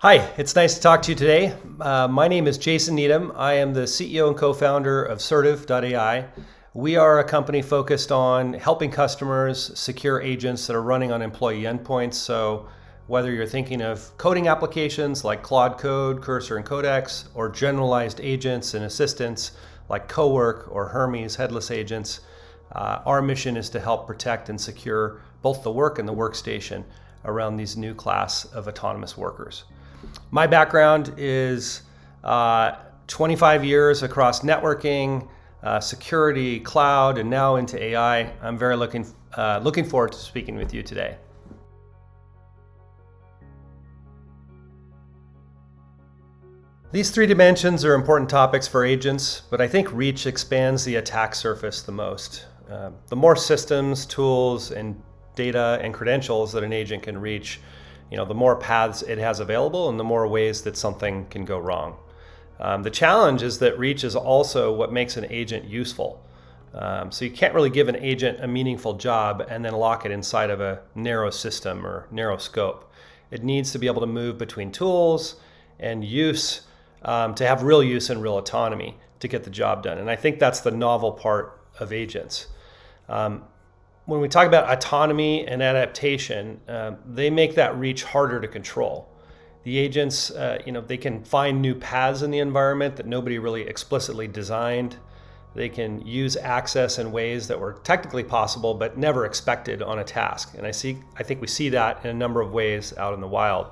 Hi, it's nice to talk to you today. My name is Jason Needham. I am the CEO and co-founder of Certiv.ai. We are a company focused on helping customers secure agents that are running on employee endpoints. So whether you're thinking of coding applications like Claude Code, Cursor, and Codex, or generalized agents and assistants like Cowork or Hermes headless agents, our mission is to help protect and secure both the work and the workstation around these new class of autonomous workers. My background is 25 years across networking, security, cloud, and now into AI. I'm very looking forward to speaking with you today. These three dimensions are important topics for agents, but I think reach expands the attack surface the most. The more systems, tools, and data and credentials that an agent can reach, the more paths it has available and the more ways that something can go wrong. The challenge is that reach is also what makes an agent useful. So you can't really give an agent a meaningful job and then lock it inside of a narrow system or narrow scope. It needs to be able to move between tools and use to have real use and real autonomy to get the job done. And I think that's the novel part of agents. When we talk about autonomy and adaptation, they make that reach harder to control. The agents, they can find new paths in the environment that nobody really explicitly designed. They can use access in ways that were technically possible but never expected on a task. And I think we see that in a number of ways out in the wild.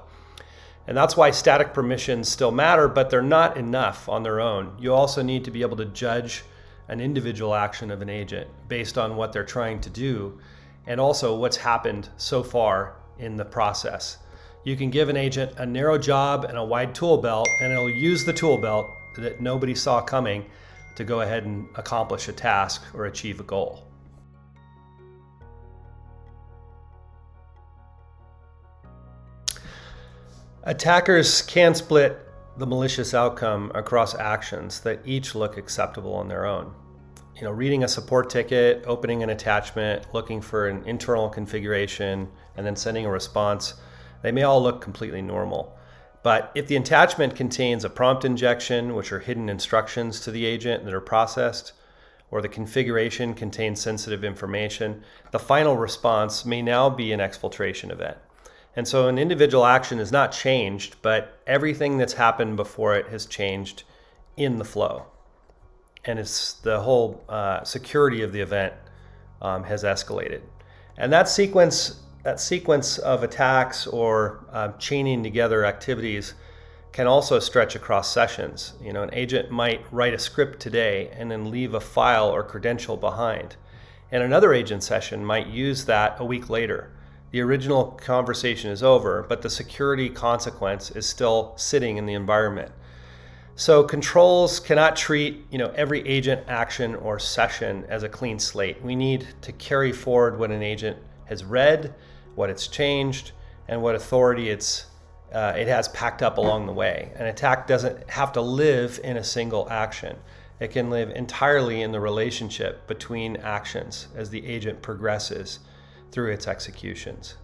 And that's why static permissions still matter, but they're not enough on their own. You also need to be able to judge an individual action of an agent based on what they're trying to do and also what's happened so far in the process. You can give an agent a narrow job and a wide tool belt, and it'll use the tool belt that nobody saw coming to go ahead and accomplish a task or achieve a goal. Attackers can split the malicious outcome across actions that each look acceptable on their own. Reading a support ticket, opening an attachment, looking for an internal configuration, and then sending a response, they may all look completely normal. But if the attachment contains a prompt injection, which are hidden instructions to the agent that are processed, or the configuration contains sensitive information, the final response may now be an exfiltration event. And so an individual action is not changed, but everything that's happened before it has changed in the flow. And it's the whole security of the event has escalated. And that sequence of attacks or chaining together activities can also stretch across sessions. An agent might write a script today and then leave a file or credential behind. And another agent session might use that a week later. The original conversation is over, but the security consequence is still sitting in the environment. So controls cannot treat every agent action or session as a clean slate. We need to carry forward what an agent has read, what it's changed, and what authority it has packed up along the way. An attack doesn't have to live in a single action. It can live entirely in the relationship between actions as the agent progresses through its executions.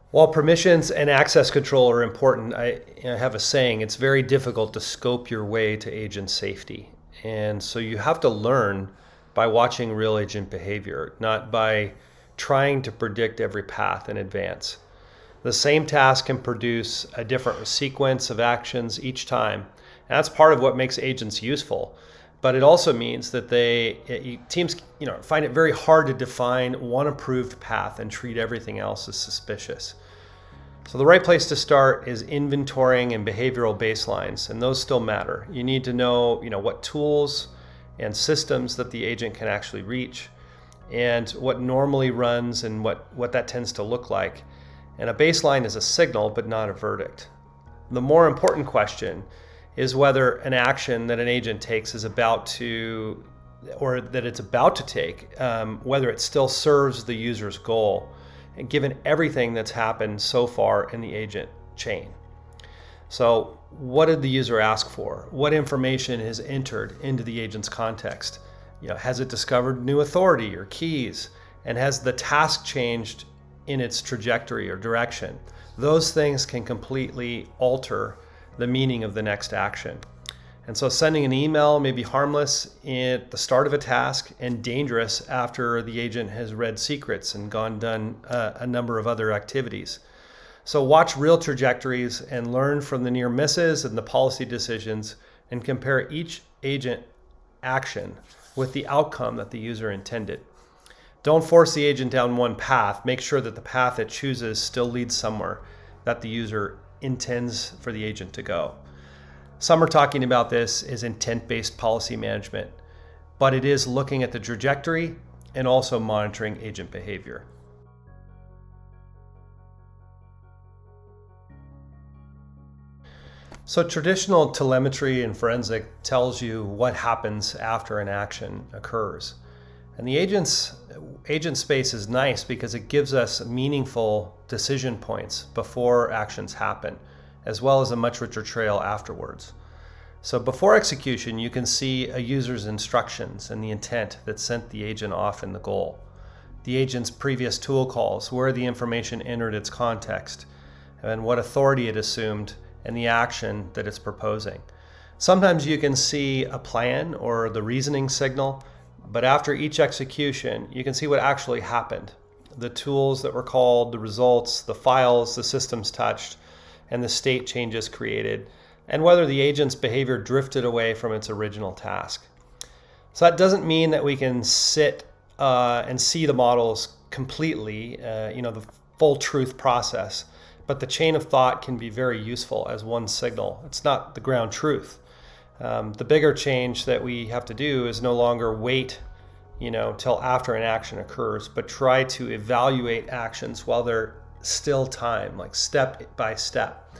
While permissions and access control are important, I have a saying, it's very difficult to scope your way to agent safety. And so you have to learn by watching real agent behavior, not by trying to predict every path in advance. The same task can produce a different sequence of actions each time. And that's part of what makes agents useful. But it also means that teams find it very hard to define one approved path and treat everything else as suspicious. So the right place to start is inventorying and behavioral baselines, and those still matter. You need to know, what tools and systems that the agent can actually reach, and what normally runs and what that tends to look like. And a baseline is a signal, but not a verdict. The more important question is whether an action that an agent takes is about to take, whether it still serves the user's goal, and given everything that's happened so far in the agent chain. So what did the user ask for? What information is entered into the agent's context? Has it discovered new authority or keys? And has the task changed in its trajectory or direction? Those things can completely alter the meaning of the next action. And so sending an email may be harmless at the start of a task and dangerous after the agent has read secrets and done a number of other activities. So watch real trajectories and learn from the near misses and the policy decisions, and compare each agent action with the outcome that the user intended. Don't force the agent down one path. Make sure that the path it chooses still leads somewhere that the user intends for the agent to go. Some are talking about this as intent-based policy management, but it is looking at the trajectory and also monitoring agent behavior. So traditional telemetry and forensic tells you what happens after an action occurs. And the agent space is nice because it gives us meaningful decision points before actions happen, as well as a much richer trail afterwards. So before execution, you can see a user's instructions and the intent that sent the agent off in the goal, the agent's previous tool calls, where the information entered its context, and what authority it assumed, and the action that it's proposing. Sometimes you can see a plan or the reasoning signal, but after each execution, you can see what actually happened. The tools that were called, the results, the files, the systems touched, and the state changes created, and whether the agent's behavior drifted away from its original task. So that doesn't mean that we can sit and see the models completely, the full truth process, but the chain of thought can be very useful as one signal. It's not the ground truth. The bigger change that we have to do is no longer wait, till after an action occurs, but try to evaluate actions while they're still time, like step by step.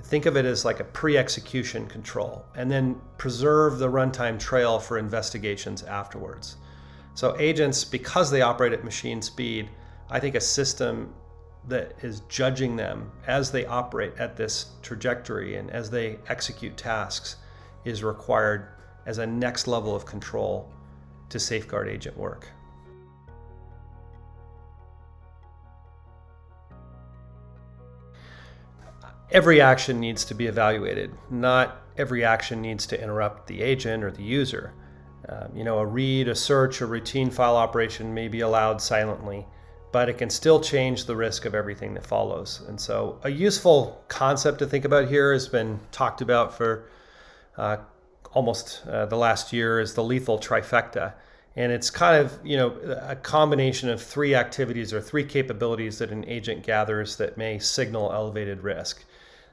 Think of it as like a pre-execution control, and then preserve the runtime trail for investigations afterwards. So agents, because they operate at machine speed, I think a system that is judging them as they operate at this trajectory and as they execute tasks is required as a next level of control to safeguard agent work. Every action needs to be evaluated. Not every action needs to interrupt the agent or the user. A read, a search, a routine file operation may be allowed silently, but it can still change the risk of everything that follows. And so a useful concept to think about here has been talked about for almost the last year is the lethal trifecta. And it's kind of, a combination of three activities or three capabilities that an agent gathers that may signal elevated risk.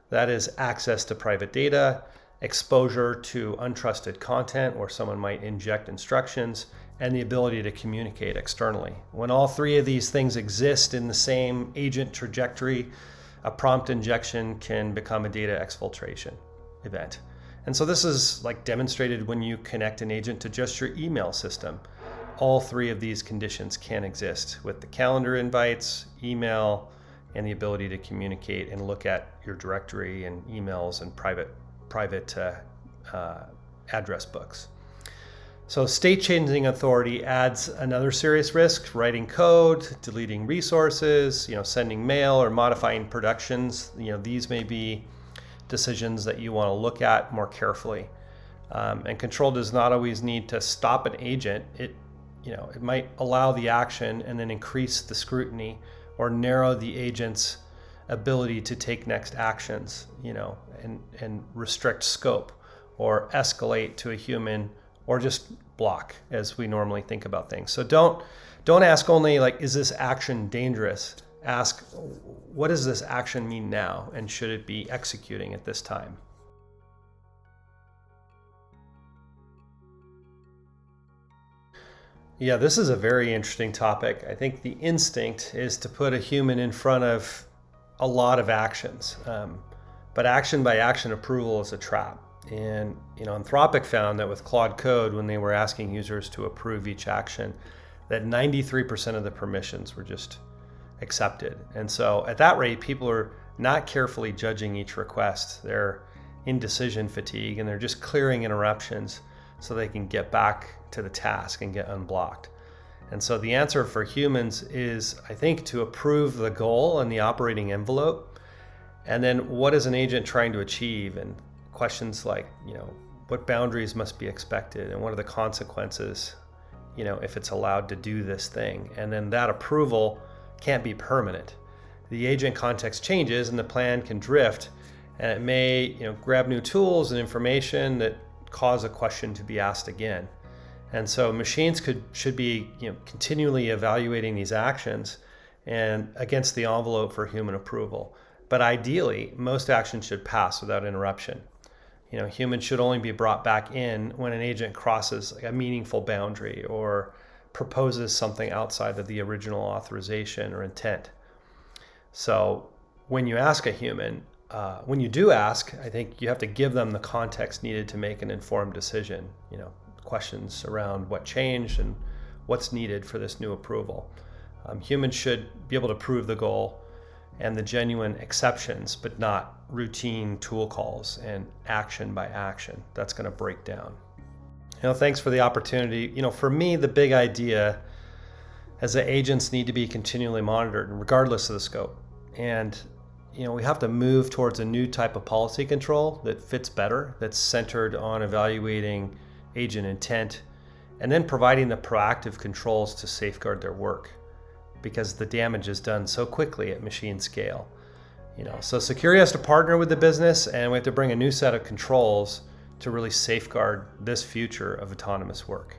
That is access to private data, exposure to untrusted content where someone might inject instructions, and the ability to communicate externally. When all three of these things exist in the same agent trajectory, a prompt injection can become a data exfiltration event. And so this is like demonstrated when you connect an agent to just your email system. All three of these conditions can exist with the calendar invites, email, and the ability to communicate and look at your directory and emails and private address books. So state-changing authority adds another serious risk: writing code, deleting resources, sending mail or modifying productions. These may be decisions that you want to look at more carefully. And control does not always need to stop an agent. It might allow the action and then increase the scrutiny or narrow the agent's ability to take next actions, and restrict scope or escalate to a human, or just block as we normally think about things. So don't ask only is this action dangerous? Ask, what does this action mean now, and should it be executing at this time? Yeah, this is a very interesting topic. I think the instinct is to put a human in front of a lot of actions, but action by action approval is a trap. And Anthropic found that with Claude Code, when they were asking users to approve each action, that 93% of the permissions were just accepted. And so at that rate, people are not carefully judging each request. They're in decision fatigue, and they're just clearing interruptions so they can get back to the task and get unblocked. And so the answer for humans is, I think, to approve the goal and the operating envelope. And then what is an agent trying to achieve? And questions like, what boundaries must be expected and what are the consequences, if it's allowed to do this thing. And then that approval can't be permanent. The agent context changes and the plan can drift, and it may, grab new tools and information that cause a question to be asked again. And so machines should be, continually evaluating these actions and against the envelope for human approval. But ideally, most actions should pass without interruption. Humans should only be brought back in when an agent crosses a meaningful boundary or proposes something outside of the original authorization or intent. So when you ask a human, when you do ask, I think you have to give them the context needed to make an informed decision. Questions around what changed and what's needed for this new approval. Humans should be able to prove the goal and the genuine exceptions, but not routine tool calls and action by action. That's going to break down. Thanks for the opportunity. For me, the big idea is that agents need to be continually monitored regardless of the scope. And we have to move towards a new type of policy control that fits better, that's centered on evaluating agent intent and then providing the proactive controls to safeguard their work, because the damage is done so quickly at machine scale. So security has to partner with the business, and we have to bring a new set of controls to really safeguard this future of autonomous work.